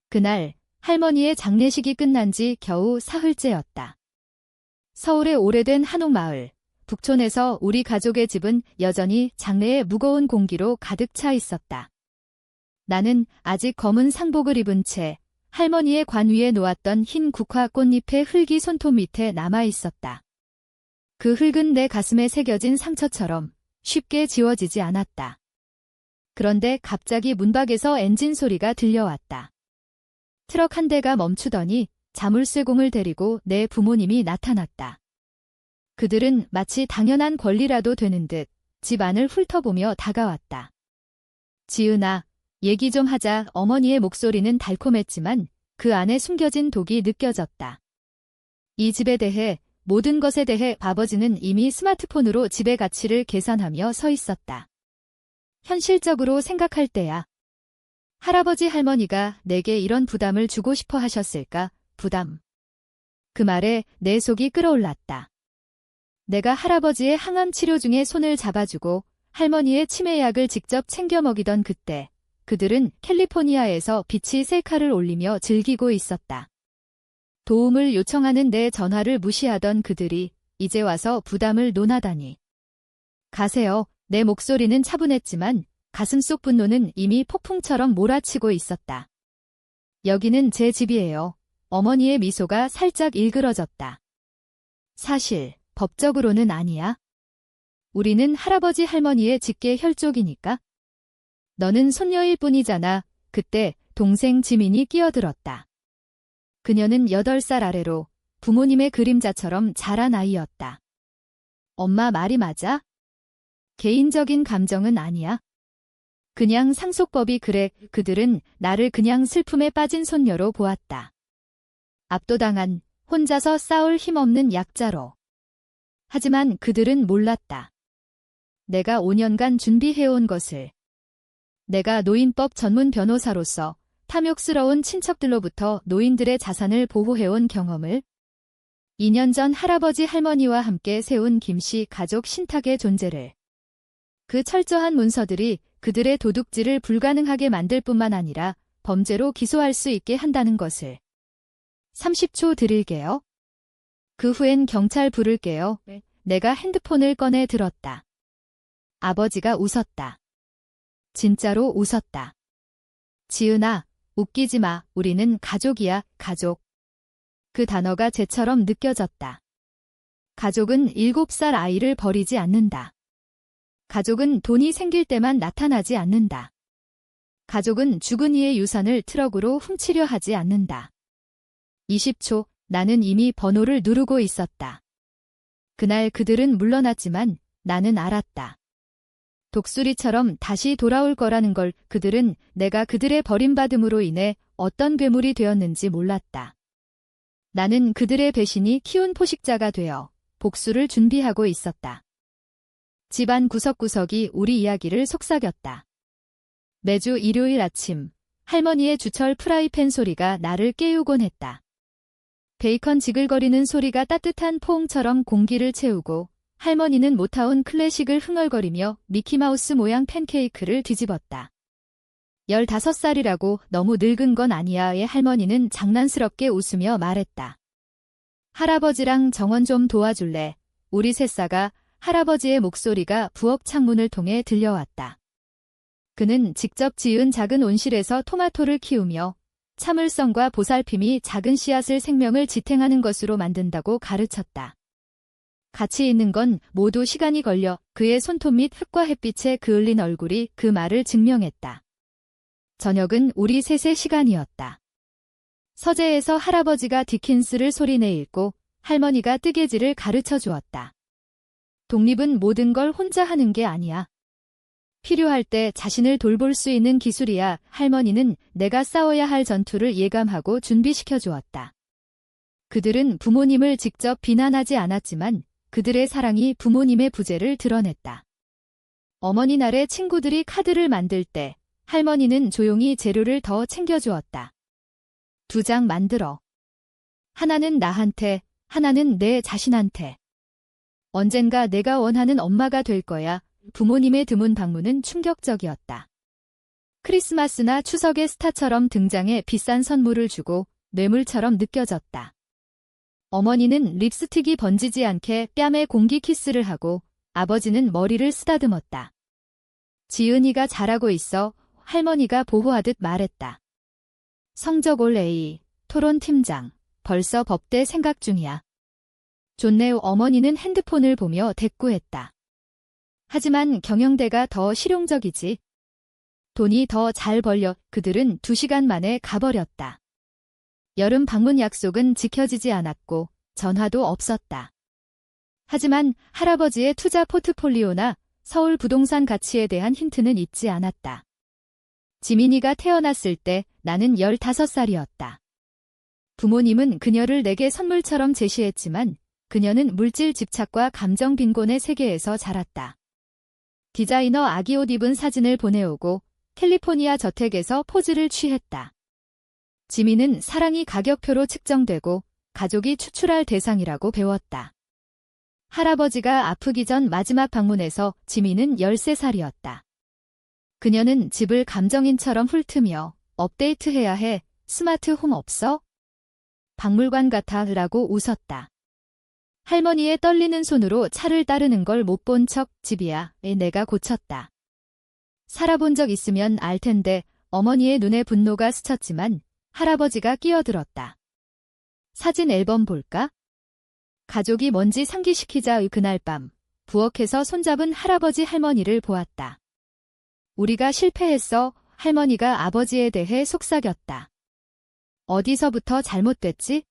그날 할머니의 장례식이 끝난 지 겨우 사흘째였다. 서울의 오래된 한옥마을, 북촌에서 우리 가족의 집은 여전히 장례의 무거운 공기로 가득 차 있었다. 나는 아직 검은 상복을 입은 채 할머니의 관 위에 놓았던 흰 국화 꽃잎의 흙이 손톱 밑에 남아 있었다. 그 흙은 내 가슴에 새겨진 상처처럼 쉽게 지워지지 않았다. 그런데 갑자기 문 밖에서 엔진 소리가 들려왔다. 트럭 한 대가 멈추더니 자물쇠공을 데리고 내 부모님이 나타났다. 그들은 마치 당연한 권리라도 되는 듯 집 안을 훑어보며 다가왔다. 지은아, 얘기 좀 하자. 어머니의 목소리는 달콤했지만 그 안에 숨겨진 독이 느껴졌다. 이 집에 대해, 모든 것에 대해 아버지는 이미 스마트폰으로 집의 가치를 계산하며 서 있었다. 현실적으로 생각할 때야. 할아버지 할머니가 내게 이런 부담을 주고 싶어 하셨을까? 부담. 그 말에 내 속이 끓어올랐다. 내가 할아버지의 항암 치료 중에 손을 잡아주고 할머니의 치매약을 직접 챙겨 먹이던 그때, 그들은 캘리포니아에서 빛이 셀카를 올리며 즐기고 있었다. 도움을 요청하는 내 전화를 무시하던 그들이 이제 와서 부담을 논하다니. 가세요. 내 목소리는 차분했지만 가슴속 분노는 이미 폭풍처럼 몰아치고 있었다. 여기는 제 집이에요. 어머니의 미소가 살짝 일그러졌다. 사실, 법적으로는 아니야. 우리는 할아버지 할머니의 직계 혈족이니까. 너는 손녀일 뿐이잖아. 그때 동생 지민이 끼어들었다. 그녀는 8살 아래로 부모님의 그림자처럼 자란 아이였다. 엄마 말이 맞아? 개인적인 감정은 아니야. 그냥 상속법이 그래. 그들은 나를 그냥 슬픔에 빠진 손녀로 보았다. 압도당한, 혼자서 싸울 힘없는 약자로. 하지만 그들은 몰랐다. 내가 5년간 준비해온 것을. 내가 노인법 전문 변호사로서 탐욕스러운 친척들로부터 노인들의 자산을 보호해온 경험을, 2년 전 할아버지 할머니와 함께 세운 김씨 가족 신탁의 존재를, 그 철저한 문서들이 그들의 도둑질을 불가능하게 만들 뿐만 아니라 범죄로 기소할 수 있게 한다는 것을. 30초 드릴게요. 그 후엔 경찰 부를게요. 내가 핸드폰을 꺼내 들었다. 아버지가 웃었다. 진짜로 웃었다. 지은아, 웃기지 마. 우리는 가족이야, 가족. 그 단어가 쟤처럼 느껴졌다. 가족은 7살 아이를 버리지 않는다. 가족은 돈이 생길 때만 나타나지 않는다. 가족은 죽은 이의 유산을 트럭으로 훔치려 하지 않는다. 20초, 나는 이미 번호를 누르고 있었다. 그날 그들은 물러났지만 나는 알았다. 독수리처럼 다시 돌아올 거라는 걸. 그들은 내가 그들의 버림받음으로 인해 어떤 괴물이 되었는지 몰랐다. 나는 그들의 배신이 키운 포식자가 되어 복수를 준비하고 있었다. 집안 구석구석이 우리 이야기를 속삭였다. 매주 일요일 아침, 할머니의 주철 프라이팬 소리가 나를 깨우곤 했다. 베이컨 지글거리는 소리가 따뜻한 포옹처럼 공기를 채우고 할머니는 모타운 클래식을 흥얼거리며 미키마우스 모양 팬케이크를 뒤집었다. 15살이라고 너무 늙은 건 아니야의 할머니는 장난스럽게 웃으며 말했다. 할아버지랑 정원 좀 도와줄래? 우리 셋사가 할아버지의 목소리가 부엌 창문을 통해 들려왔다. 그는 직접 지은 작은 온실에서 토마토를 키우며 참을성과 보살핌이 작은 씨앗을 생명을 지탱하는 것으로 만든다고 가르쳤다. 가치 있는 건 모두 시간이 걸려. 그의 손톱 및 흙과 햇빛에 그을린 얼굴이 그 말을 증명했다. 저녁은 우리 셋의 시간이었다. 서재에서 할아버지가 디킨스를 소리내 읽고 할머니가 뜨개질을 가르쳐 주었다. 독립은 모든 걸 혼자 하는 게 아니야. 필요할 때 자신을 돌볼 수 있는 기술이야. 할머니는 내가 싸워야 할 전투를 예감하고 준비시켜 주었다. 그들은 부모님을 직접 비난하지 않았지만 그들의 사랑이 부모님의 부재를 드러냈다. 어머니 날에 친구들이 카드를 만들 때 할머니는 조용히 재료를 더 챙겨주었다. 2장 만들어. 하나는 나한테, 하나는 내 자신한테. 언젠가 내가 원하는 엄마가 될 거야. 부모님의 드문 방문은 충격적이었다. 크리스마스나 추석의 스타처럼 등장해 비싼 선물을 주고 뇌물처럼 느껴졌다. 어머니는 립스틱이 번지지 않게 뺨에 공기 키스를 하고 아버지는 머리를 쓰다듬었다. 지은이가 잘하고 있어. 할머니가 보호하듯 말했다. 성적 올 A, 토론팀장, 벌써 법대 생각 중이야. 좋네요. 어머니는 핸드폰을 보며 대꾸했다. 하지만 경영대가 더 실용적이지. 돈이 더 잘 벌려. 그들은 2시간 만에 가버렸다. 여름 방문 약속은 지켜지지 않았고 전화도 없었다. 하지만 할아버지의 투자 포트폴리오나 서울 부동산 가치에 대한 힌트는 잊지 않았다. 지민이가 태어났을 때 나는 15살이었다. 부모님은 그녀를 내게 선물처럼 제시했지만 그녀는 물질 집착과 감정 빈곤의 세계에서 자랐다. 디자이너 아기 옷 입은 사진을 보내오고 캘리포니아 저택에서 포즈를 취했다. 지민은 사랑이 가격표로 측정되고 가족이 추출할 대상이라고 배웠다. 할아버지가 아프기 전 마지막 방문에서 지민은 13살이었다. 그녀는 집을 감정인처럼 훑으며 업데이트해야 해. 스마트 홈 없어? 박물관 같아 라고 웃었다. 할머니의 떨리는 손으로 차를 따르는 걸 못 본 척 집이야. 내가 고쳤다. 살아본 적 있으면 알 텐데 어머니의 눈에 분노가 스쳤지만 할아버지가 끼어들었다. 사진 앨범 볼까? 가족이 먼지 상기시키자의 그날 밤 부엌에서 손잡은 할아버지 할머니를 보았다. 우리가 실패했어. 할머니가 아버지에 대해 속삭였다. 어디서부터 잘못됐지?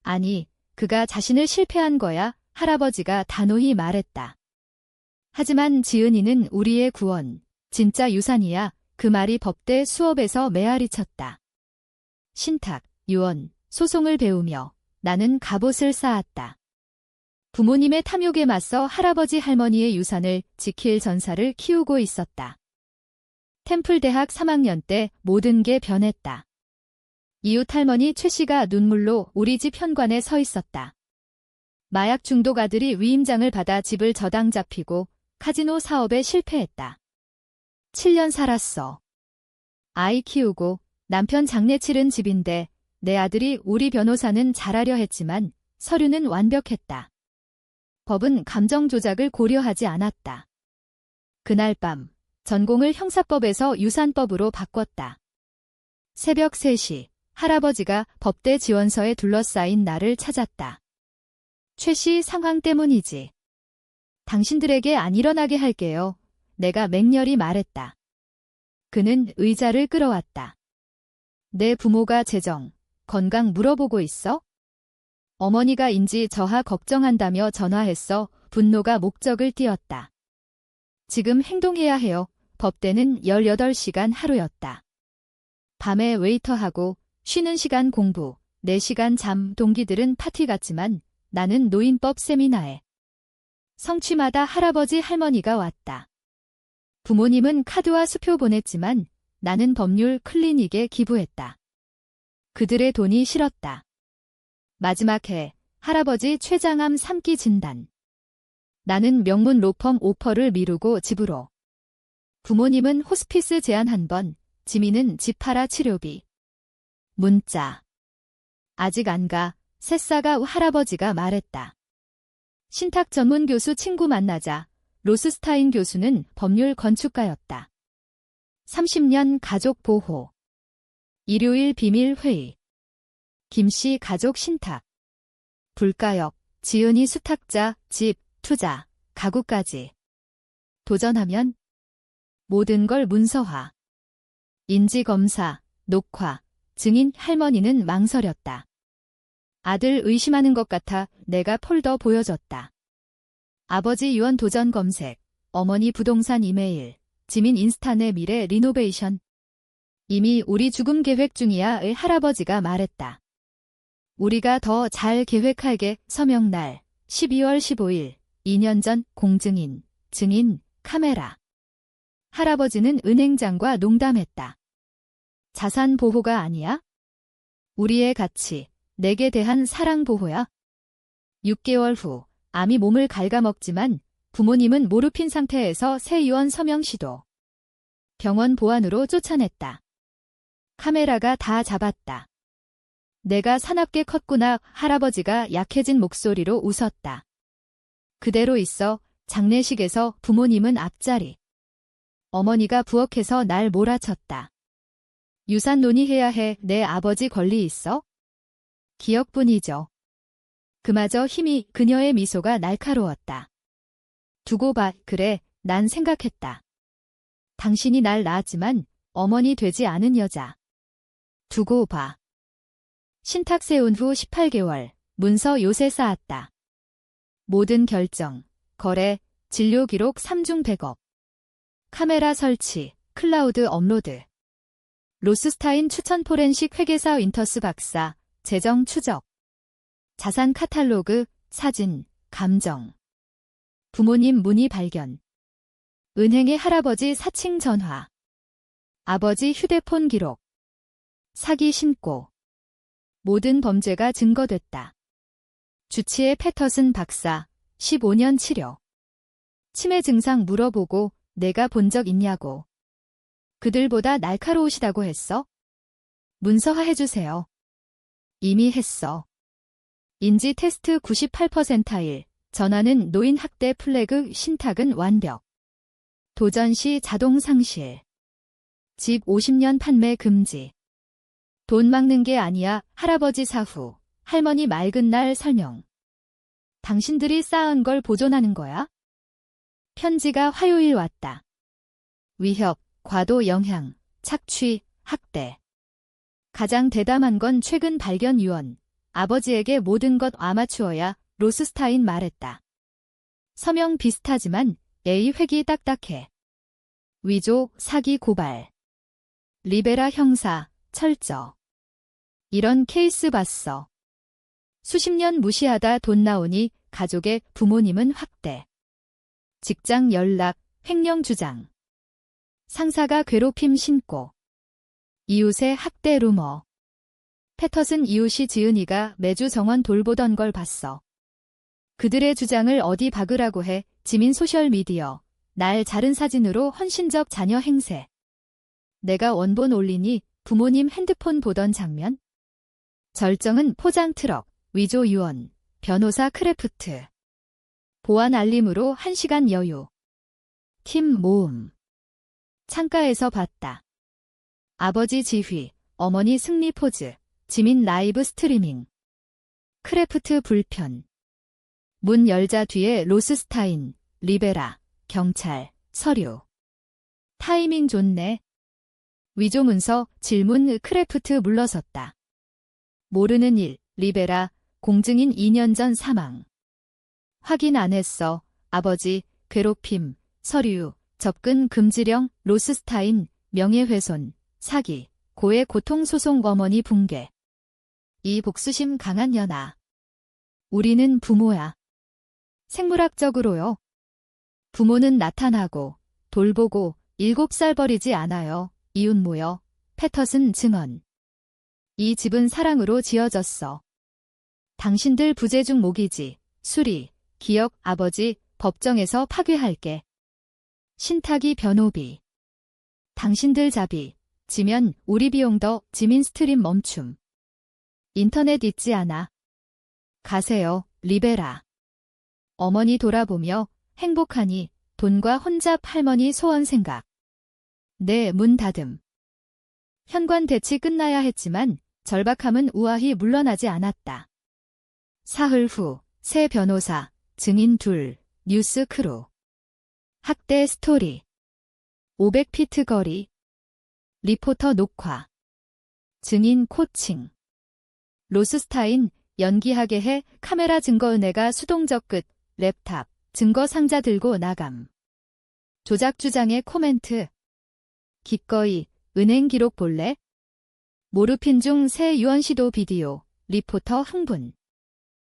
아니, 그가 자신을 실패한 거야. 할아버지가 단호히 말했다. 하지만 지은이는 우리의 구원, 진짜 유산이야. 그 말이 법대 수업에서 메아리 쳤다. 신탁, 유언, 소송을 배우며 나는 갑옷을 쌓았다. 부모님의 탐욕에 맞서 할아버지 할머니의 유산을 지킬 전사를 키우고 있었다. 템플대학 3학년 때 모든 게 변했다. 이웃 할머니 최 씨가 눈물로 우리 집 현관에 서 있었다. 마약 중독 아들이 위임장을 받아 집을 저당 잡히고 카지노 사업에 실패했다. 7년 살았어. 아이 키우고 남편 장례 치른 집인데 내 아들이 우리 변호사는 잘하려 했지만 서류는 완벽했다. 법은 감정 조작을 고려하지 않았다. 그날 밤 전공을 형사법에서 유산법으로 바꿨다. 새벽 3시 할아버지가 법대 지원서에 둘러싸인 나를 찾았다. 최 씨 상황 때문이지. 당신들에게 안 일어나게 할게요. 내가 맹렬히 말했다. 그는 의자를 끌어왔다. 내 부모가 재정, 건강 물어보고 있어? 어머니가 인지 저하 걱정한다며 전화했어. 분노가 목적을 띄었다. 지금 행동해야 해요. 법대는 18시간 하루였다. 밤에 웨이터하고 쉬는 시간 공부, 4시간 잠. 동기들은 파티 갔지만 나는 노인법 세미나에. 성취마다 할아버지 할머니가 왔다. 부모님은 카드와 수표 보냈지만 나는 법률 클리닉에 기부했다. 그들의 돈이 싫었다. 마지막 해 할아버지 췌장암 3기 진단. 나는 명문 로펌 오퍼를 미루고 집으로. 부모님은 호스피스 제안 1번, 지민은 집 팔아 치료비. 문자. 아직 안 가. 새싸가 할아버지가 말했다. 신탁 전문 교수 친구 만나자. 로스스타인 교수는 법률 건축가였다. 30년 가족 보호. 일요일 비밀 회의. 김씨 가족 신탁. 불가역, 지은이 수탁자, 집, 투자, 가구까지. 도전하면 모든 걸 문서화. 인지검사, 녹화, 증인 할머니는 망설였다. 아들 의심하는 것 같아 내가 폴더 보여줬다. 아버지 유언 도전 검색, 어머니 부동산 이메일, 지민 인스타 내 미래 리노베이션. 이미 우리 죽음 계획 중이야의 할아버지가 말했다. 우리가 더 잘 계획할게. 서명날 12월 15일 2년 전 공증인, 증인, 카메라. 할아버지는 은행장과 농담했다. 자산 보호가 아니야? 우리의 가치, 내게 대한 사랑 보호야. 6개월 후 암이 몸을 갉아먹지만 부모님은 모르핀 상태에서 새 유언 서명 시도. 병원 보안으로 쫓아냈다. 카메라가 다 잡았다. 내가 사납게 컸구나. 할아버지가 약해진 목소리로 웃었다. 그대로 있어. 장례식에서 부모님은 앞자리. 어머니가 부엌에서 날 몰아쳤다. 유산 논의해야 해. 내 아버지 권리 있어? 기억뿐이죠. 그마저 힘이 그녀의 미소가 날카로웠다. 두고 봐. 그래, 난 생각했다. 당신이 날 낳았지만 어머니 되지 않은 여자. 두고 봐. 신탁 세운 후 18개월, 문서 요새 쌓았다. 모든 결정, 거래, 진료 기록 3중 백업. 카메라 설치, 클라우드 업로드. 로스스타인 추천 포렌식 회계사 윈터스 박사, 재정 추적. 자산 카탈로그, 사진, 감정. 부모님 문의 발견. 은행의 할아버지 사칭 전화. 아버지 휴대폰 기록. 사기 신고. 모든 범죄가 증거됐다. 주치의 패터슨 박사, 15년 치료. 치매 증상 물어보고 내가 본 적 있냐고. 그들보다 날카로우시다고 했어? 문서화 해주세요. 이미 했어. 인지 테스트 98%일, 전화는 노인 학대 플래그, 신탁은 완벽. 도전 시 자동 상실. 집 50년 판매 금지. 돈 막는 게 아니야. 할아버지 사후, 할머니 맑은 날 설명. 당신들이 쌓은 걸 보존하는 거야? 편지가 화요일 왔다. 위협, 과도 영향, 착취, 학대. 가장 대담한 건 최근 발견 유언. 아버지에게 모든 것 아마추어야. 로스스타인 말했다. 서명 비슷하지만 A 획이 딱딱해. 위조, 사기 고발. 리베라 형사, 철저. 이런 케이스 봤어. 수십 년 무시하다 돈 나오니 가족의 부모님은 확대. 직장 연락, 횡령 주장. 상사가 괴롭힘 신고. 이웃의 학대 루머. 패터슨 이웃이 지은이가 매주 정원 돌보던 걸 봤어. 그들의 주장을 어디 박으라고 해. 지민 소셜미디어. 날 자른 사진으로 헌신적 자녀 행세. 내가 원본 올리니 부모님 핸드폰 보던 장면? 절정은 포장 트럭, 위조 유언, 변호사 크래프트. 보안 알림으로 1시간 여유. 팀 모음. 창가에서 봤다. 아버지 지휘, 어머니 승리 포즈, 지민 라이브 스트리밍. 크래프트 불편. 문 열자 뒤에 로스스타인, 리베라, 경찰, 서류. 타이밍 좋네. 위조 문서, 질문, 크래프트 물러섰다. 모르는 일, 리베라, 공증인 2년 전 사망. 확인 안 했어. 아버지, 괴롭힘, 서류, 접근 금지령, 로스스타인, 명예훼손, 사기, 고액 고통소송 어머니 붕괴. 이 복수심 강한 연하. 우리는 부모야. 생물학적으로요. 부모는 나타나고, 돌보고, 7살 버리지 않아요. 이웃 모여, 패터슨 증언. 이 집은 사랑으로 지어졌어. 당신들 부재중 모기지, 수리, 기억, 아버지, 법정에서 파괴할게. 신탁이 변호비. 당신들 자비, 지면 우리 비용 더, 지민 스트림 멈춤. 인터넷 있지 않아. 가세요, 리베라. 어머니 돌아보며 행복하니 돈과 혼잡 할머니 소원 생각. 네, 문 닫음. 현관 대치 끝나야 했지만 절박함은 우아히 물러나지 않았다. 사흘 후 새 변호사, 증인 둘, 뉴스 크루. 학대 스토리. 500피트 거리. 리포터 녹화. 증인 코칭. 로스스타인, 연기하게 해. 카메라 증거. 은혜가 수동적 끝. 랩탑, 증거 상자 들고 나감. 조작 주장의 코멘트. 기꺼이, 은행 기록 볼래? 모르핀 중 새 유언 시도 비디오. 리포터 흥분.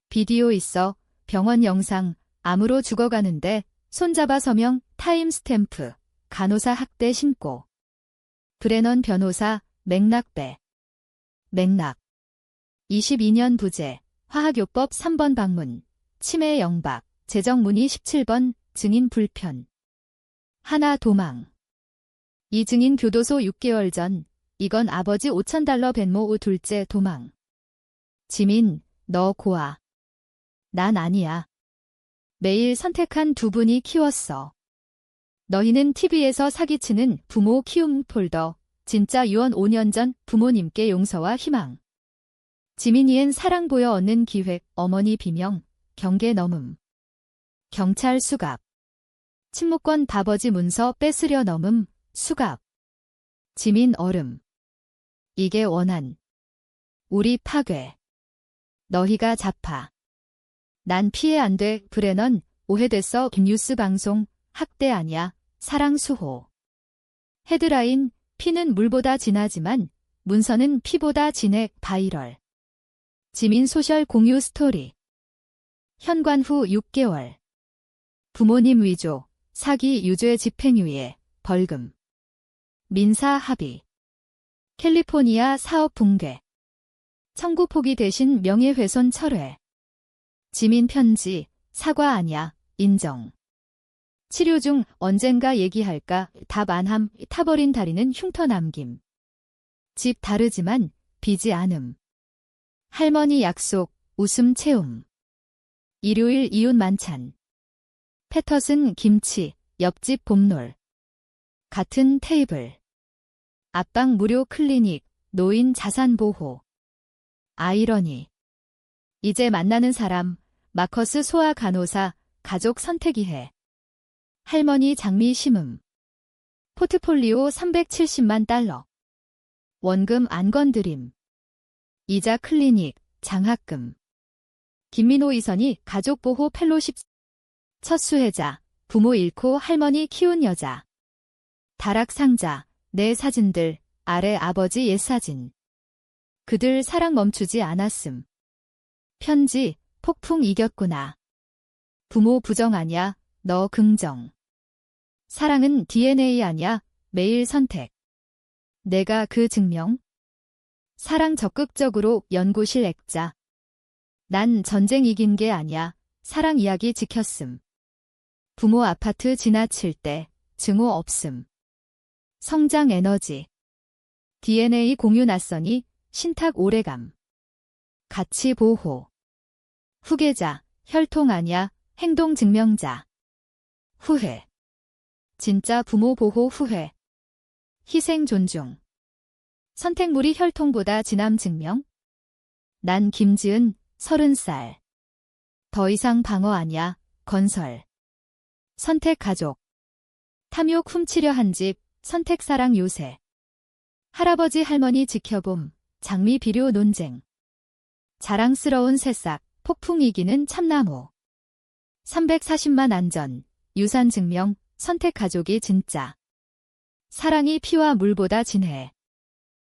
비디오 있어. 병원 영상. 암으로 죽어가는데 손잡아 서명. 타임 스탬프. 간호사 학대 신고. 브레넌 변호사. 맥락배. 맥락. 22년 부재. 화학요법 3번 방문. 치매 영박. 재정 문의 17번. 증인 불편. 하나 도망. 이 증인 교도소 6개월 전. 이건 아버지 $5,000 벤모 둘째 도망. 지민, 너 고아. 난 아니야. 매일 선택한 두 분이 키웠어. 너희는 TV에서 사기치는 부모 키움 폴더. 진짜 유언 5년 전 부모님께 용서와 희망. 지민이엔 사랑 보여 얻는 기획, 어머니 비명, 경계 넘음. 경찰 수갑. 친모권 아버지 문서 뺏으려 넘음, 수갑. 지민 얼음. 이게 원한. 우리 파괴. 너희가 잡아. 난 피해 안 돼, 브레넌, 오해됐어, 뉴스 방송, 학대 아니야, 사랑 수호. 헤드라인, 피는 물보다 진하지만, 문서는 피보다 진해, 바이럴. 지민 소셜 공유 스토리. 현관 후 6개월. 부모님 위조, 사기 유죄 집행유예, 벌금. 민사 합의. 캘리포니아 사업 붕괴. 청구 포기 대신 명예훼손 철회. 지민 편지, 사과 아냐, 인정. 치료 중 언젠가 얘기할까, 답 안함, 타버린 다리는 흉터 남김. 집 다르지만, 비지 않음. 할머니 약속, 웃음 채움. 일요일 이웃 만찬. 패터슨 김치, 옆집 봄놀. 같은 테이블. 앞방 무료 클리닉, 노인 자산보호. 아이러니. 이제 만나는 사람, 마커스 소아 간호사, 가족 선택이해. 할머니 장미 심음. 포트폴리오 $370만. 원금 안 건드림. 이자 클리닉, 장학금. 김민호 이선희 가족보호 펠로십. 첫 수혜자, 부모 잃고 할머니 키운 여자. 다락상자, 내 사진들, 아래 아버지 옛사진. 그들 사랑 멈추지 않았음. 편지, 폭풍 이겼구나. 부모 부정 아냐, 너 긍정. 사랑은 DNA 아냐, 매일 선택. 내가 그 증명. 사랑 적극적으로 연구실 액자. 난 전쟁 이긴 게 아냐, 사랑 이야기 지켰음. 부모 아파트 지나칠 때, 증오 없음. 성장 에너지. DNA 공유 낯선이, 신탁 오래감. 가치 보호. 후계자, 혈통 아냐, 행동 증명자. 후회. 진짜 부모 보호 후회. 희생 존중. 선택물이 혈통보다 진함 증명. 난 김지은, 30살. 더 이상 방어 아냐, 건설. 선택 가족. 탐욕 훔치려 한 집, 선택 사랑 요새. 할아버지 할머니 지켜봄, 장미 비료 논쟁. 자랑스러운 새싹, 폭풍 이기는 참나무. 340만 안전, 유산 증명, 선택 가족이 진짜. 사랑이 피와 물보다 진해.